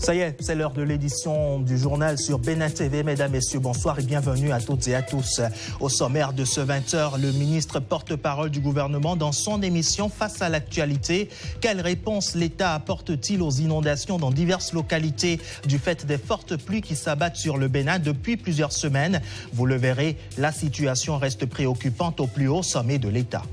Ça y est, c'est l'heure de l'édition du journal sur Bénin TV. Mesdames, Messieurs, bonsoir et bienvenue à toutes et à tous. Au sommaire de ce 20h, le ministre porte-parole du gouvernement dans son émission Face à l'actualité. Quelle réponse l'État apporte-t-il aux inondations dans diverses localités du fait des fortes pluies qui s'abattent sur le Bénin depuis plusieurs semaines? Vous le verrez, la situation reste préoccupante au plus haut sommet de l'État.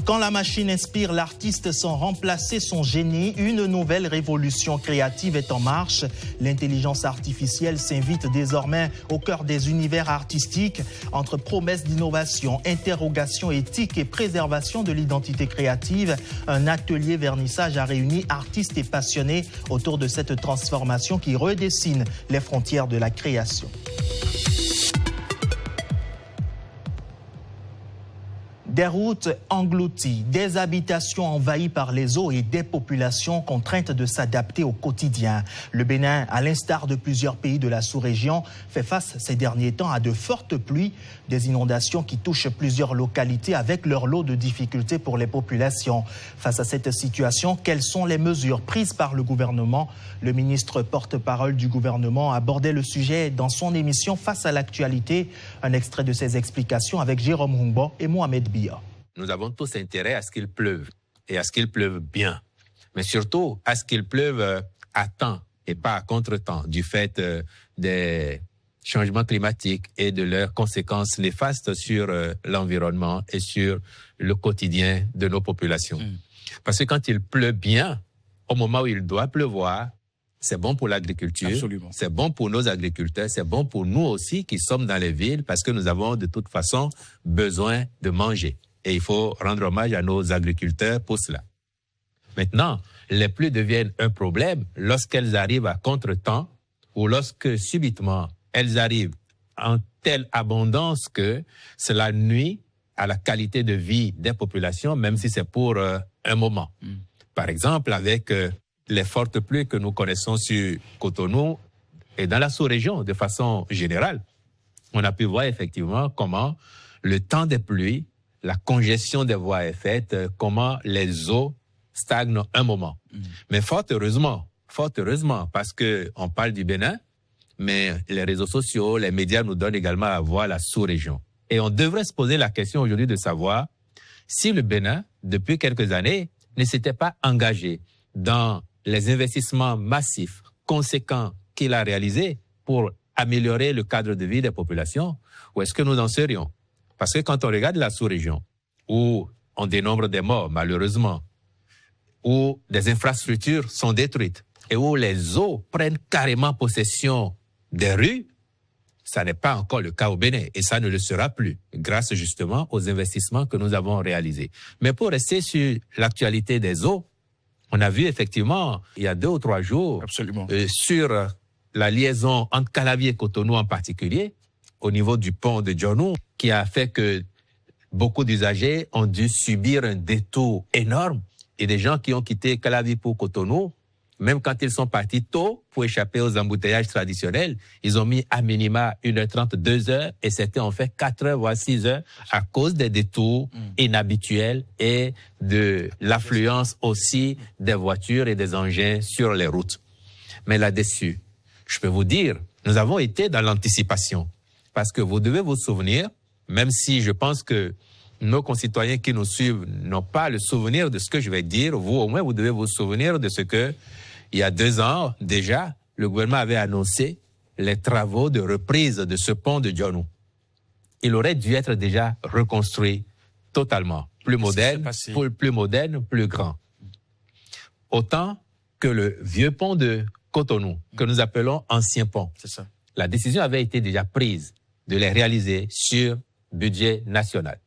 Quand la machine inspire l'artiste sans remplacer son génie, une nouvelle révolution créative est en marche. L'intelligence artificielle s'invite désormais au cœur des univers artistiques. Entre promesses d'innovation, interrogations éthiques et préservation de l'identité créative, un atelier vernissage a réuni artistes et passionnés autour de cette transformation qui redessine les frontières de la création. Des routes englouties, des habitations envahies par les eaux et des populations contraintes de s'adapter au quotidien. Le Bénin, à l'instar de plusieurs pays de la sous-région, fait face ces derniers temps à de fortes pluies, des inondations qui touchent plusieurs localités avec leur lot de difficultés pour les populations. Face à cette situation, quelles sont les mesures prises par le gouvernement? Le ministre porte-parole du gouvernement abordait le sujet dans son émission Face à l'actualité. Un extrait de ses explications avec Jérôme Humbo et Mohamed Bi. Nous avons tous intérêt à ce qu'il pleuve et à ce qu'il pleuve bien, mais surtout à ce qu'il pleuve à temps et pas à contre-temps du fait des changements climatiques et de leurs conséquences néfastes sur l'environnement et sur le quotidien de nos populations. Parce que quand il pleut bien, au moment où il doit pleuvoir, c'est bon pour l'agriculture, c'est bon pour nos agriculteurs, c'est bon pour nous aussi qui sommes dans les villes parce que nous avons de toute façon besoin de manger. Et il faut rendre hommage à nos agriculteurs pour cela. Maintenant, les pluies deviennent un problème lorsqu'elles arrivent à contre-temps ou lorsque subitement elles arrivent en telle abondance que cela nuit à la qualité de vie des populations, même si c'est pour un moment. Par exemple, avec les fortes pluies que nous connaissons sur Cotonou et dans la sous-région de façon générale, on a pu voir effectivement comment le temps des pluies, la congestion des voies est faite, comment les eaux stagnent un moment. Mais fort heureusement, parce qu'on parle du Bénin, mais les réseaux sociaux, les médias nous donnent également à voir la sous-région. Et on devrait se poser la question aujourd'hui de savoir si le Bénin, depuis quelques années, ne s'était pas engagé dans les investissements massifs, conséquents qu'il a réalisés pour améliorer le cadre de vie des populations, ou est-ce que nous en serions? Parce que quand on regarde la sous-région, où on dénombre des morts, malheureusement, où des infrastructures sont détruites et où les eaux prennent carrément possession des rues, ça n'est pas encore le cas au Bénin et ça ne le sera plus, grâce justement aux investissements que nous avons réalisés. Mais pour rester sur l'actualité des eaux, on a vu effectivement, il y a 2 ou 3 jours, sur la liaison entre Calavi et Cotonou en particulier, au niveau du pont de Djonou, qui a fait que beaucoup d'usagers ont dû subir un détour énorme. Et des gens qui ont quitté Calavi pour Cotonou, même quand ils sont partis tôt pour échapper aux embouteillages traditionnels, ils ont mis à minima 1h30, 2h, et c'était en fait 4h, voire 6h, à cause des détours inhabituels et de l'affluence aussi des voitures et des engins sur les routes. Mais là-dessus, je peux vous dire, nous avons été dans l'anticipation. Parce que vous devez vous souvenir, même si je pense que nos concitoyens qui nous suivent n'ont pas le souvenir de ce que je vais dire, vous au moins vous devez vous souvenir de ce que, il y a 2 ans déjà, le gouvernement avait annoncé les travaux de reprise de ce pont de Djonou. Il aurait dû être déjà reconstruit totalement, plus moderne, plus grand. Autant que le vieux pont de Cotonou, que nous appelons ancien pont. C'est ça. La décision avait été déjà prise de les réaliser sur budget national.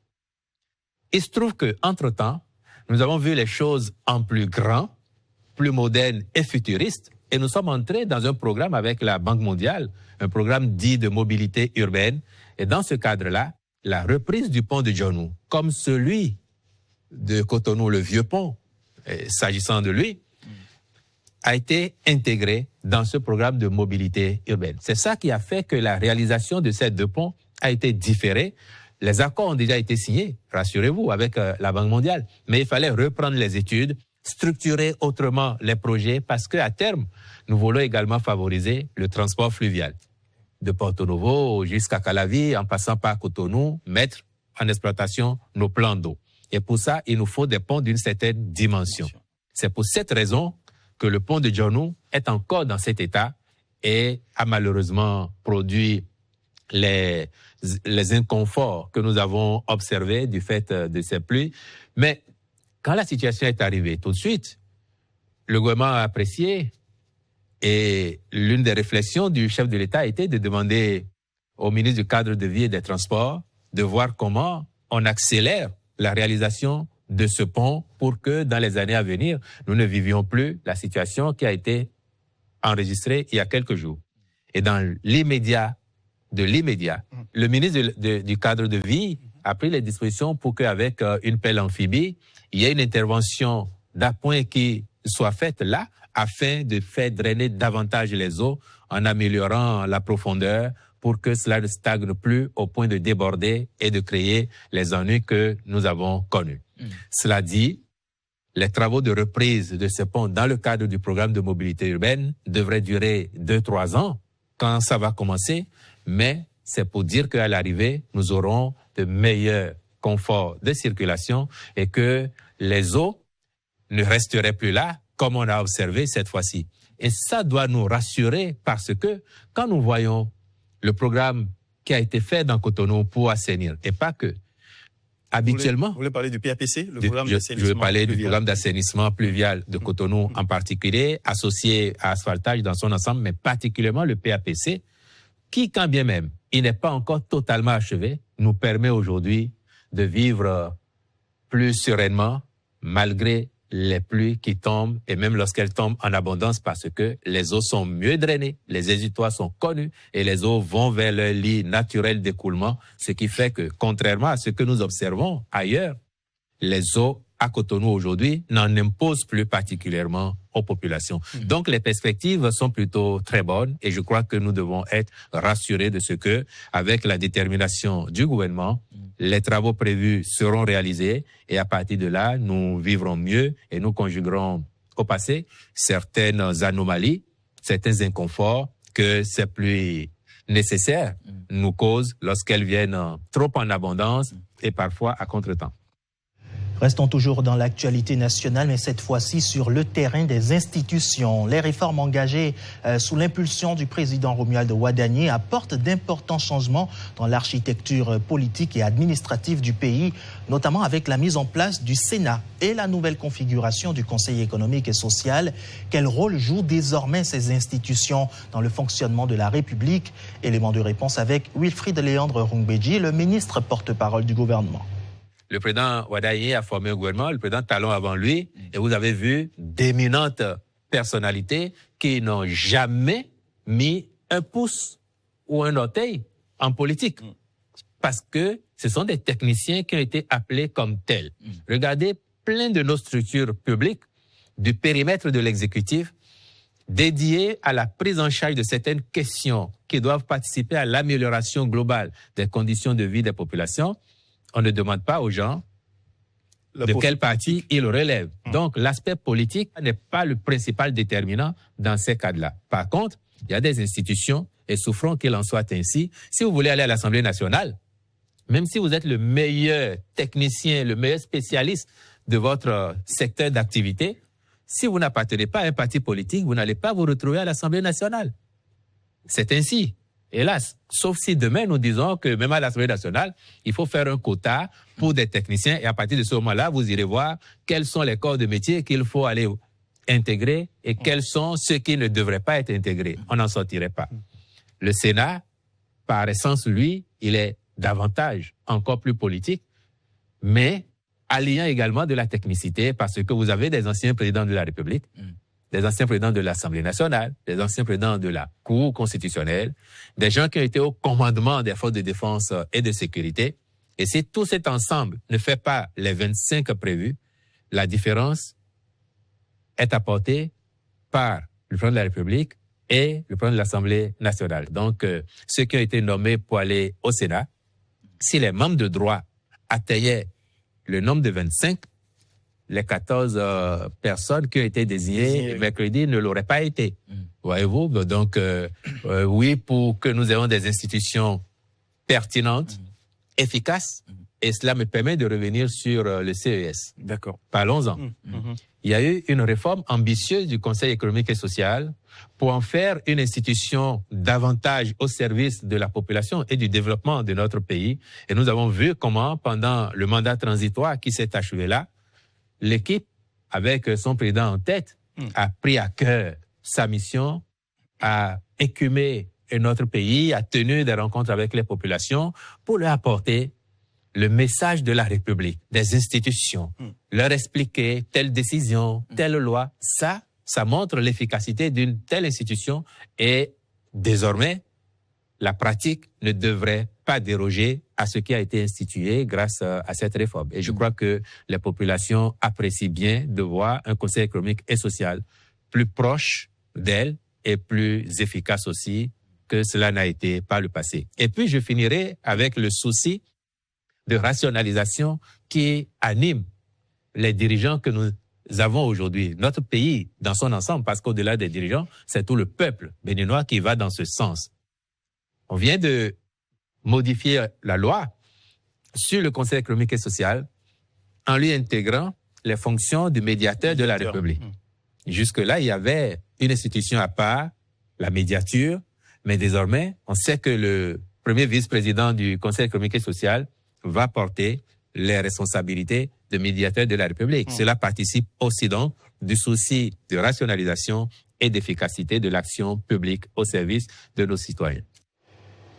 Il se trouve qu'entre-temps, nous avons vu les choses en plus grand, plus moderne et futuriste, et nous sommes entrés dans un programme avec la Banque mondiale, un programme dit de mobilité urbaine, et dans ce cadre-là, la reprise du pont de Djonou, comme celui de Cotonou, le vieux pont, s'agissant de lui, a été intégrée dans ce programme de mobilité urbaine. C'est ça qui a fait que la réalisation de ces 2 ponts a été différée. Les accords ont déjà été signés, rassurez-vous, avec la Banque mondiale. Mais il fallait reprendre les études structurer autrement les projets parce qu'à terme, nous voulons également favoriser le transport fluvial. De Porto Novo jusqu'à Calavi, en passant par Cotonou, mettre en exploitation nos plans d'eau. Et pour ça, il nous faut des ponts d'une certaine dimension. C'est pour cette raison que le pont de Djonou est encore dans cet état et a malheureusement produit les inconforts que nous avons observés du fait de ces pluies. Mais quand la situation est arrivée, tout de suite, le gouvernement a apprécié et l'une des réflexions du chef de l'État était de demander au ministre du Cadre de Vie et des Transports de voir comment on accélère la réalisation de ce pont pour que dans les années à venir, nous ne vivions plus la situation qui a été enregistrée il y a quelques jours. Et dans l'immédiat, le ministre du Cadre de Vie a pris les dispositions pour qu'avec une pelle amphibie, il y ait une intervention d'appoint qui soit faite là afin de faire drainer davantage les eaux en améliorant la profondeur pour que cela ne stagne plus au point de déborder et de créer les ennuis que nous avons connus. Cela dit, les travaux de reprise de ce pont dans le cadre du programme de mobilité urbaine devraient durer 2-3 ans quand ça va commencer, mais c'est pour dire qu'à l'arrivée, nous aurons de meilleurs conforts de circulation et que les eaux ne resteraient plus là comme on a observé cette fois-ci. Et ça doit nous rassurer parce que quand nous voyons le programme qui a été fait dans Cotonou pour assainir, et pas que, habituellement... Vous voulez parler du PAPC, je veux parler du programme d'assainissement pluvial de Cotonou en particulier, associé à asphaltage dans son ensemble, mais particulièrement le PAPC, qui, quand bien même, il n'est pas encore totalement achevé, nous permet aujourd'hui de vivre plus sereinement, malgré les pluies qui tombent, et même lorsqu'elles tombent en abondance, parce que les eaux sont mieux drainées, les exutoires sont connus, et les eaux vont vers leur lit naturel d'écoulement, ce qui fait que, contrairement à ce que nous observons ailleurs, les eaux à Cotonou aujourd'hui n'en imposent plus particulièrement aux populations. Donc les perspectives sont plutôt très bonnes et je crois que nous devons être rassurés de ce que, avec la détermination du gouvernement, les travaux prévus seront réalisés et à partir de là, nous vivrons mieux et nous conjuguerons au passé certaines anomalies, certains inconforts que ces pluies nécessaires nous causent lorsqu'elles viennent trop en abondance et parfois à contretemps. Restons toujours dans l'actualité nationale, mais cette fois-ci sur le terrain des institutions. Les réformes engagées sous l'impulsion du président Romuald Wadagné apportent d'importants changements dans l'architecture politique et administrative du pays, notamment avec la mise en place du Sénat et la nouvelle configuration du Conseil économique et social. Quel rôle jouent désormais ces institutions dans le fonctionnement de la République? Élément de réponse avec Wilfried Léandre Rungbeji, le ministre porte-parole du gouvernement. Le président Wadagné a formé un gouvernement, le président Talon avant lui, et vous avez vu d'éminentes personnalités qui n'ont jamais mis un pouce ou un orteil en politique. Parce que ce sont des techniciens qui ont été appelés comme tels. Regardez plein de nos structures publiques, du périmètre de l'exécutif, dédiées à la prise en charge de certaines questions qui doivent participer à l'amélioration globale des conditions de vie des populations. On ne demande pas aux gens de quel parti ils relèvent. Donc, l'aspect politique n'est pas le principal déterminant dans ces cas-là. Par contre, il y a des institutions, et souffrons qu'il en soit ainsi. Si vous voulez aller à l'Assemblée nationale, même si vous êtes le meilleur technicien, le meilleur spécialiste de votre secteur d'activité, si vous n'appartenez pas à un parti politique, vous n'allez pas vous retrouver à l'Assemblée nationale. C'est ainsi. Hélas, sauf si demain nous disons que même à l'Assemblée nationale, il faut faire un quota pour des techniciens et à partir de ce moment-là, vous irez voir quels sont les corps de métier qu'il faut aller intégrer et quels sont ceux qui ne devraient pas être intégrés. On n'en sortirait pas. Le Sénat, par essence, lui, il est davantage encore plus politique, mais alliant également de la technicité parce que vous avez des anciens présidents de la République, des anciens présidents de l'Assemblée nationale, des anciens présidents de la Cour constitutionnelle, des gens qui ont été au commandement des forces de défense et de sécurité. Et si tout cet ensemble ne fait pas les 25 prévus, la différence est apportée par le président de la République et le président de l'Assemblée nationale. Donc, ceux qui ont été nommés pour aller au Sénat, si les membres de droit atteignaient le nombre de 25, les 14 personnes qui ont été désignées mercredi ne l'auraient pas été. Voyez-vous? Donc, oui, pour que nous ayons des institutions pertinentes, efficaces, et cela me permet de revenir sur le CES. D'accord. Parlons-en. Il y a eu une réforme ambitieuse du Conseil économique et social pour en faire une institution davantage au service de la population et du développement de notre pays. Et nous avons vu comment, pendant le mandat transitoire qui s'est achevé là, l'équipe, avec son président en tête, a pris à cœur sa mission, a écumé notre pays, a tenu des rencontres avec les populations pour leur apporter le message de la République, des institutions, leur expliquer telle décision, telle loi. Ça montre l'efficacité d'une telle institution et désormais, la pratique ne devrait pas déroger à ce qui a été institué grâce à cette réforme. Et je crois que les populations apprécient bien de voir un Conseil économique et social plus proche d'elles et plus efficace aussi que cela n'a été par le passé. Et puis, je finirai avec le souci de rationalisation qui anime les dirigeants que nous avons aujourd'hui. Notre pays dans son ensemble, parce qu'au-delà des dirigeants, c'est tout le peuple béninois qui va dans ce sens. On vient de modifier la loi sur le Conseil économique et social en lui intégrant les fonctions du médiateur de la République. Jusque-là, il y avait une institution à part, la médiature, mais désormais, on sait que le premier vice-président du Conseil économique et social va porter les responsabilités de médiateur de la République. Cela participe aussi donc du souci de rationalisation et d'efficacité de l'action publique au service de nos citoyens.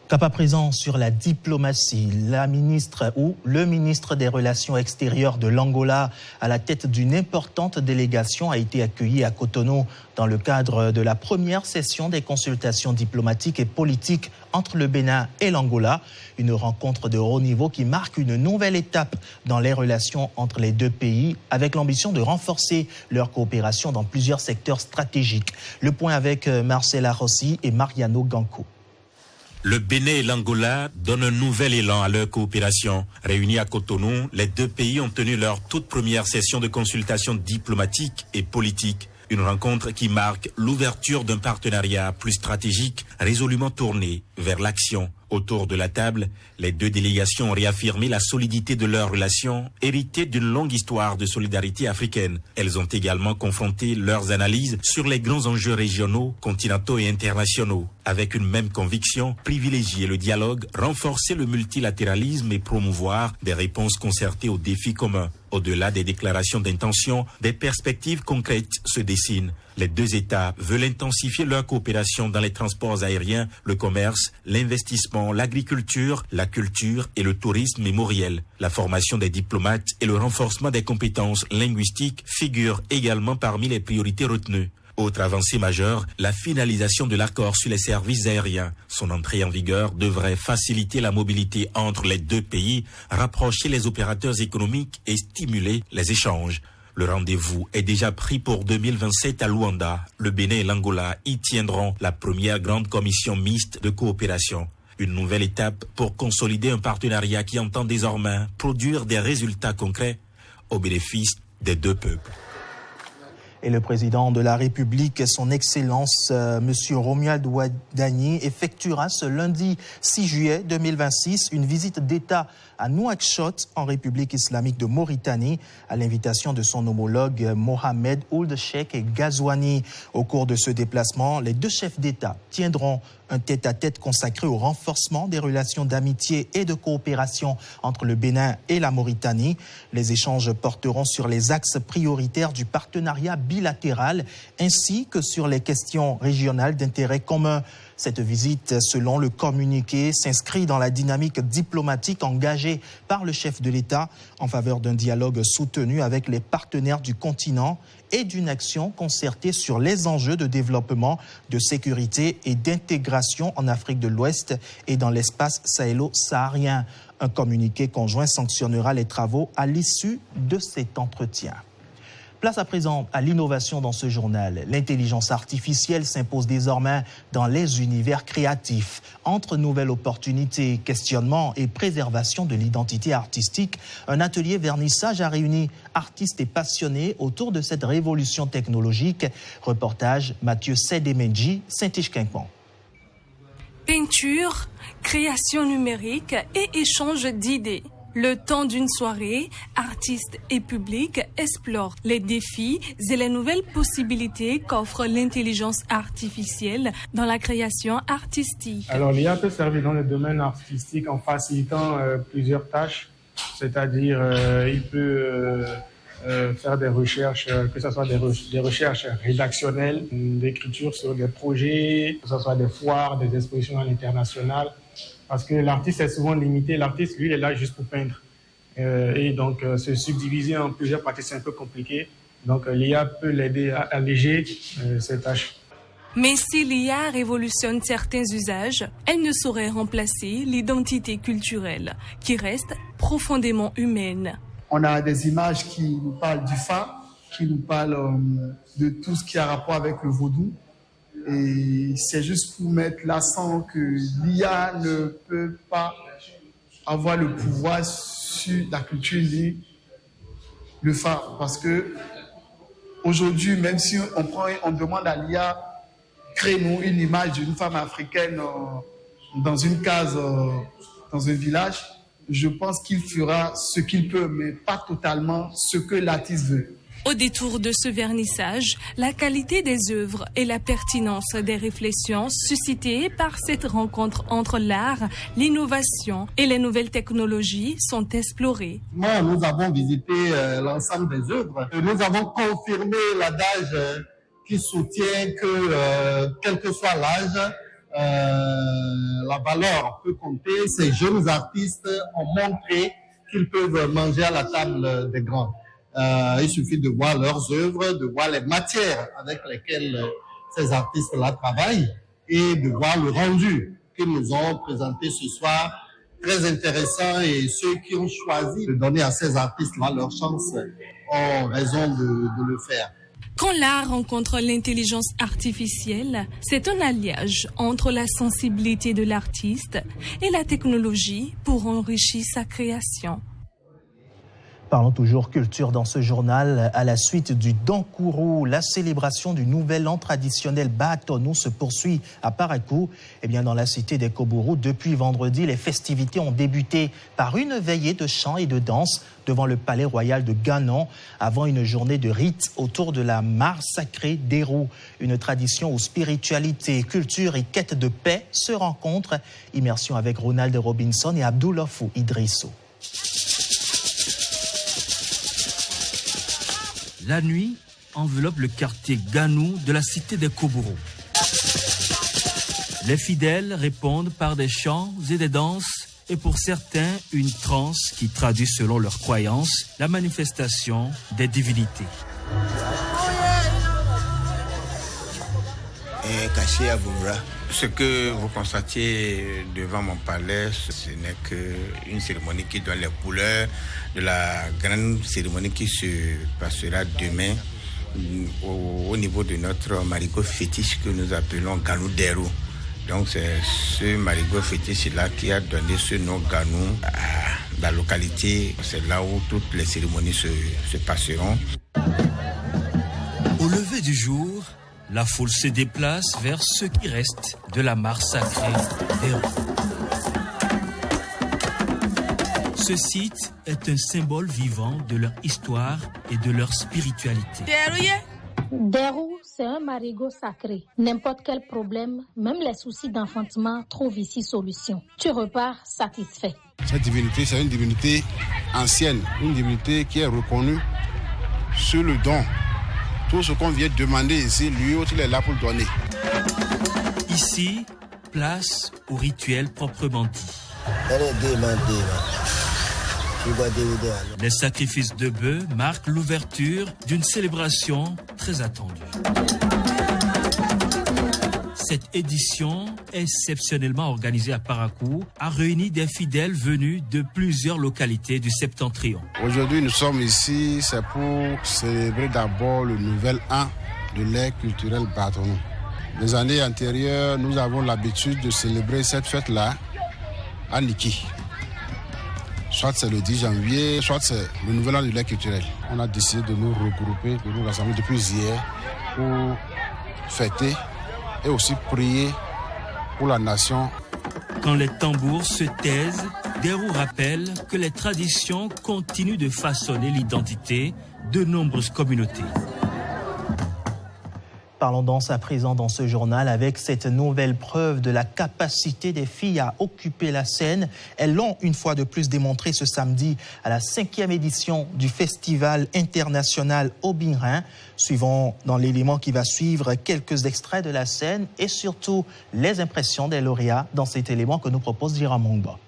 Cap à présent sur la diplomatie, la ministre ou le ministre des Relations extérieures de l'Angola à la tête d'une importante délégation a été accueilli à Cotonou dans le cadre de la première session des consultations diplomatiques et politiques entre le Bénin et l'Angola. Une rencontre de haut niveau qui marque une nouvelle étape dans les relations entre les deux pays avec l'ambition de renforcer leur coopération dans plusieurs secteurs stratégiques. Le point avec Marcela Rossi et Mariano Ganco. Le Bénin et l'Angola donnent un nouvel élan à leur coopération. Réunis à Cotonou, les deux pays ont tenu leur toute première session de consultation diplomatique et politique. Une rencontre qui marque l'ouverture d'un partenariat plus stratégique, résolument tourné vers l'action. Autour de la table, les deux délégations ont réaffirmé la solidité de leurs relations, héritées d'une longue histoire de solidarité africaine. Elles ont également confronté leurs analyses sur les grands enjeux régionaux, continentaux et internationaux, avec une même conviction, privilégier le dialogue, renforcer le multilatéralisme et promouvoir des réponses concertées aux défis communs. Au-delà des déclarations d'intention, des perspectives concrètes se dessinent. Les deux États veulent intensifier leur coopération dans les transports aériens, le commerce, l'investissement, l'agriculture, la culture et le tourisme mémoriel. La formation des diplomates et le renforcement des compétences linguistiques figurent également parmi les priorités retenues. Autre avancée majeure, la finalisation de l'accord sur les services aériens. Son entrée en vigueur devrait faciliter la mobilité entre les deux pays, rapprocher les opérateurs économiques et stimuler les échanges. Le rendez-vous est déjà pris pour 2027 à Luanda. Le Bénin et l'Angola y tiendront la première grande commission mixte de coopération. Une nouvelle étape pour consolider un partenariat qui entend désormais produire des résultats concrets au bénéfice des deux peuples. Et le président de la République, son Excellence, M. Romuald Wadani, effectuera ce lundi 6 juillet 2026 une visite d'État à Nouakchott, en République islamique de Mauritanie, à l'invitation de son homologue Mohamed Ould Cheikh Ghazouani. Au cours de ce déplacement, les deux chefs d'État tiendront un tête-à-tête consacré au renforcement des relations d'amitié et de coopération entre le Bénin et la Mauritanie. Les échanges porteront sur les axes prioritaires du partenariat bilatéral ainsi que sur les questions régionales d'intérêt commun. Cette visite, selon le communiqué, s'inscrit dans la dynamique diplomatique engagée par le chef de l'État en faveur d'un dialogue soutenu avec les partenaires du continent et d'une action concertée sur les enjeux de développement, de sécurité et d'intégration en Afrique de l'Ouest et dans l'espace sahélo-saharien. Un communiqué conjoint sanctionnera les travaux à l'issue de cet entretien. Place à présent à l'innovation dans ce journal. L'intelligence artificielle s'impose désormais dans les univers créatifs. Entre nouvelles opportunités, questionnements et préservation de l'identité artistique, un atelier vernissage a réuni artistes et passionnés autour de cette révolution technologique. Reportage Mathieu Sédémenji, Saint-Iche-Quincamp. Peinture, création numérique et échange d'idées. Le temps d'une soirée, artistes et public explorent les défis et les nouvelles possibilités qu'offre l'intelligence artificielle dans la création artistique. Alors l'IA peut servir dans le domaine artistique en facilitant plusieurs tâches, c'est-à-dire il peut faire des recherches, que ce soit des recherches rédactionnelles, d'écriture sur des projets, que ce soit des foires, des expositions à l'international. Parce que l'artiste est souvent limité. L'artiste, lui, il est là juste pour peindre. Et donc, se subdiviser en plusieurs parties, c'est un peu compliqué. Donc, l'IA peut l'aider à alléger ces tâches. Mais si l'IA révolutionne certains usages, elle ne saurait remplacer l'identité culturelle, qui reste profondément humaine. On a des images qui nous parlent du Fa, qui nous parlent de tout ce qui a rapport avec le vaudou. Et c'est juste pour mettre l'accent que l'IA ne peut pas avoir le pouvoir sur la culture ni le Fa. Parce que aujourd'hui, même si on demande à l'IA, crée-nous une image d'une femme africaine dans une case, dans un village, je pense qu'il fera ce qu'il peut, mais pas totalement ce que l'artiste veut. Au détour de ce vernissage, la qualité des œuvres et la pertinence des réflexions suscitées par cette rencontre entre l'art, l'innovation et les nouvelles technologies sont explorées. Nous avons visité l'ensemble des œuvres. Nous avons confirmé l'adage qui soutient que, quel que soit l'âge, la valeur peut compter. Ces jeunes artistes ont montré qu'ils peuvent manger à la table des grands. Il suffit de voir leurs œuvres, de voir les matières avec lesquelles ces artistes-là travaillent et de voir le rendu qu'ils nous ont présenté ce soir. Très intéressant, et ceux qui ont choisi de donner à ces artistes-là leur chance ont raison de le faire. Quand l'art rencontre l'intelligence artificielle, c'est un alliage entre la sensibilité de l'artiste et la technologie pour enrichir sa création. Parlons toujours culture dans ce journal. À la suite du Dankourou, la célébration du nouvel an traditionnel Baatonou se poursuit à Parakou. Dans la cité des Kobourou, depuis vendredi, les festivités ont débuté par une veillée de chants et de danse devant le palais royal de Ganon, avant une journée de rites autour de la mare sacrée d'Hérault. Une tradition où spiritualité, culture et quête de paix se rencontrent. Immersion avec Ronald Robinson et Abdoulafou Idrissou. La nuit enveloppe le quartier Ganou de la cité des Kobourou. Les fidèles répondent par des chants et des danses, et pour certains, une transe qui traduit selon leurs croyances la manifestation des divinités. Ce que vous constatez devant mon palais, ce n'est qu'une cérémonie qui donne les couleurs de la grande cérémonie qui se passera demain au niveau de notre marigot fétiche que nous appelons Ganou d'Hérault. Donc c'est ce marigot fétiche-là qui a donné ce nom Ganou à la localité. C'est là où toutes les cérémonies se passeront. Au lever du jour, la foule se déplace vers ce qui reste de la mare sacrée d'Hérault. Ce site est un symbole vivant de leur histoire et de leur spiritualité. D'Hérault, c'est un marigot sacré. N'importe quel problème, même les soucis d'enfantement, trouvent ici solution. Tu repars satisfait. Cette divinité, c'est une divinité ancienne, une divinité qui est reconnue sur le don. Tout ce qu'on vient demander ici, lui, il est là pour donner. Ici, place au rituel proprement dit. Les sacrifices de bœufs marquent l'ouverture d'une célébration très attendue. Cette édition, exceptionnellement organisée à Parakou, a réuni des fidèles venus de plusieurs localités du Septentrion. Aujourd'hui, nous sommes ici, c'est pour célébrer d'abord le nouvel an de l'ère culturelle Batonou. Les années antérieures, nous avons l'habitude de célébrer cette fête-là à Niki. Soit c'est le 10 janvier, soit c'est le nouvel an de l'ère culturelle. On a décidé de nous regrouper, de nous rassembler depuis hier pour fêter et aussi prier pour la nation. Quand les tambours se taisent, Derou rappelle que les traditions continuent de façonner l'identité de nombreuses communautés. Parlons danse à présent dans ce journal avec cette nouvelle preuve de la capacité des filles à occuper la scène. Elles l'ont une fois de plus démontré ce samedi à la 5e édition du Festival international Obinrin. Suivons dans l'élément qui va suivre quelques extraits de la scène et surtout les impressions des lauréats dans cet élément que nous propose Jérôme Mongba.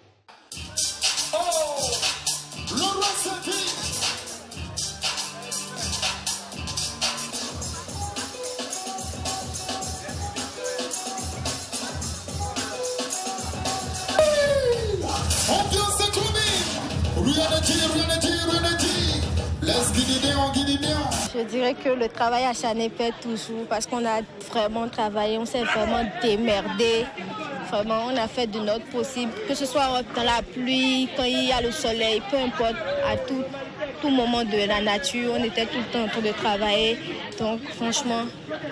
Je dirais que le travail acharné paie toujours parce qu'on a vraiment travaillé, on s'est vraiment démerdé. Vraiment, on a fait de notre possible, que ce soit dans la pluie, quand il y a le soleil, peu importe, à tout moment de la nature, on était tout le temps en train de travailler. Donc franchement,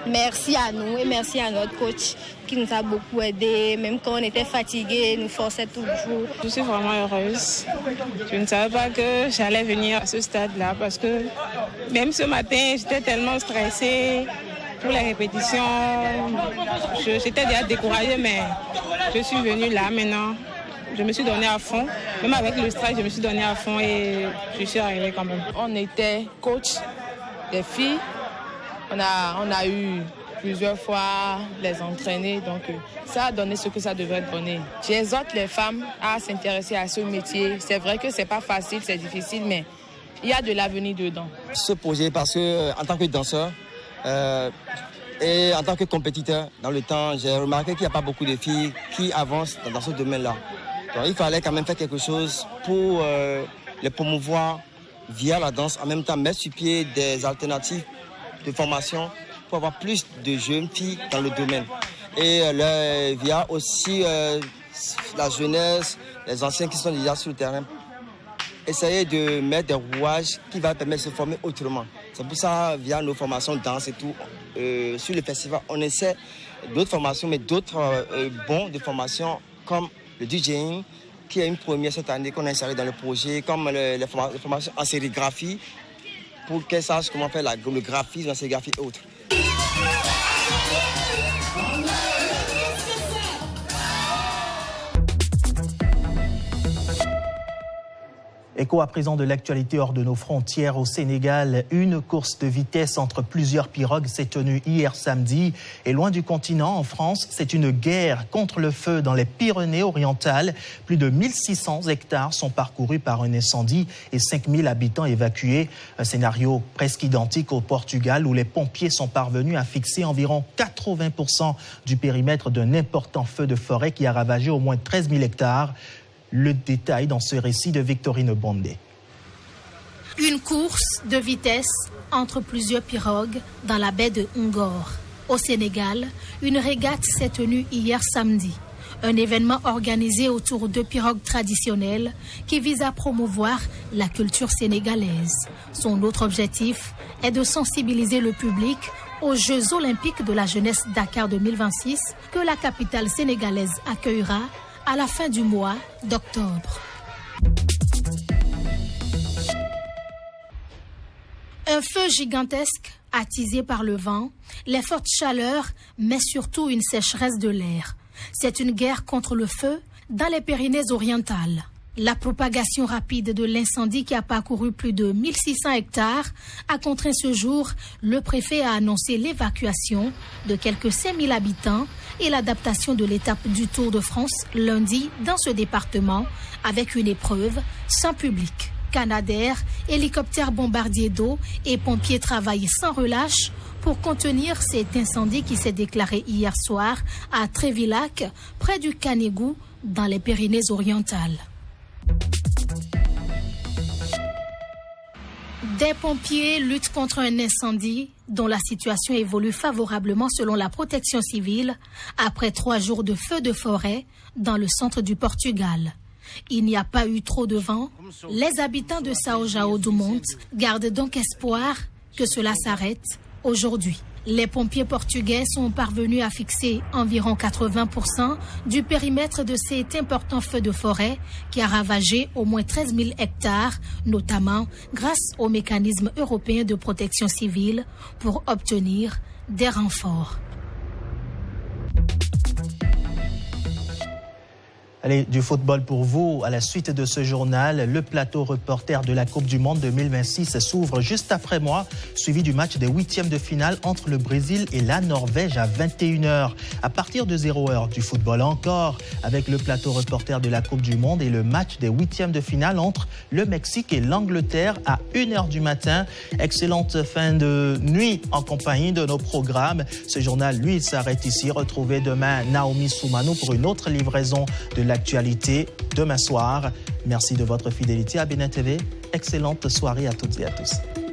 merci à nous et merci à notre coach qui nous a beaucoup aidés. Même quand on était fatigués, il nous forçait toujours. Je suis vraiment heureuse. Je ne savais pas que j'allais venir à ce stade-là parce que même ce matin, j'étais tellement stressée pour les répétitions. J'étais déjà découragée, mais je suis venue là maintenant. Je me suis donnée à fond. Même avec le stress, je me suis donnée à fond et je suis arrivée quand même. On était coach des filles. On a eu plusieurs fois les entraîner, donc ça a donné ce que ça devrait donner. J'exhorte les femmes à s'intéresser à ce métier. C'est vrai que c'est pas facile, c'est difficile, mais il y a de l'avenir dedans. Ce projet, parce que en tant que danseur et en tant que compétiteur dans le temps, j'ai remarqué qu'il n'y a pas beaucoup de filles qui avancent dans ce domaine-là. Donc il fallait quand même faire quelque chose pour les promouvoir via la danse, en même temps mettre sur pied des alternatives de formation pour avoir plus de jeunes filles dans le domaine. Et via aussi la jeunesse, les anciens qui sont déjà sur le terrain, essayer de mettre des rouages qui vont permettre de se former autrement. C'est pour ça, via nos formations de danse et tout, sur le festival, on essaie d'autres formations, mais d'autres bons de formation comme le DJing, qui est une première cette année qu'on a installé dans le projet, comme les formations en sérigraphie, pour qu'elles sachent comment faire le graphisme, la sérigraphie et autres. Écho à présent de l'actualité hors de nos frontières au Sénégal. Une course de vitesse entre plusieurs pirogues s'est tenue hier samedi. Et loin du continent, en France, c'est une guerre contre le feu dans les Pyrénées-Orientales. Plus de 1600 hectares sont parcourus par un incendie et 5000 habitants évacués. Un scénario presque identique au Portugal où les pompiers sont parvenus à fixer environ 80% du périmètre d'un important feu de forêt qui a ravagé au moins 13 000 hectares. Le détail dans ce récit de Victorine Bondé. Une course de vitesse entre plusieurs pirogues dans la baie de Ngor. Au Sénégal, une régate s'est tenue hier samedi. Un événement organisé autour de pirogues traditionnelles qui vise à promouvoir la culture sénégalaise. Son autre objectif est de sensibiliser le public aux Jeux olympiques de la jeunesse Dakar 2026 que la capitale sénégalaise accueillera à la fin du mois d'octobre. Un feu gigantesque attisé par le vent, les fortes chaleurs, mais surtout une sécheresse de l'air. C'est une guerre contre le feu dans les Pyrénées-Orientales. La propagation rapide de l'incendie qui a parcouru plus de 1600 hectares a contraint ce jour le préfet à annoncer l'évacuation de quelques 5000 habitants et l'adaptation de l'étape du Tour de France lundi dans ce département avec une épreuve sans public. Canadair, hélicoptères bombardiers d'eau et pompiers travaillent sans relâche pour contenir cet incendie qui s'est déclaré hier soir à Trévillac, près du Canégou, dans les Pyrénées-Orientales. Des pompiers luttent contre un incendie dont la situation évolue favorablement selon la protection civile après 3 jours de feux de forêt dans le centre du Portugal. Il n'y a pas eu trop de vent. Les habitants de São João do Monte gardent donc espoir que cela s'arrête aujourd'hui. Les pompiers portugais sont parvenus à fixer environ 80% du périmètre de cet important feu de forêt qui a ravagé au moins 13 000 hectares, notamment grâce au mécanisme européen de protection civile pour obtenir des renforts. Allez, du football pour vous. À la suite de ce journal, le plateau reporter de la Coupe du Monde 2026 s'ouvre juste après moi, suivi du match des 8e de finale entre le Brésil et la Norvège à 21h. À partir de 0h, du football encore, avec le plateau reporter de la Coupe du Monde et le match des 8e de finale entre le Mexique et l'Angleterre à 1h du matin. Excellente fin de nuit en compagnie de nos programmes. Ce journal, lui, s'arrête ici. Retrouvez demain Naomi Soumano pour une autre livraison de l'actualité demain soir. Merci de votre fidélité à Bénin TV. Excellente soirée à toutes et à tous.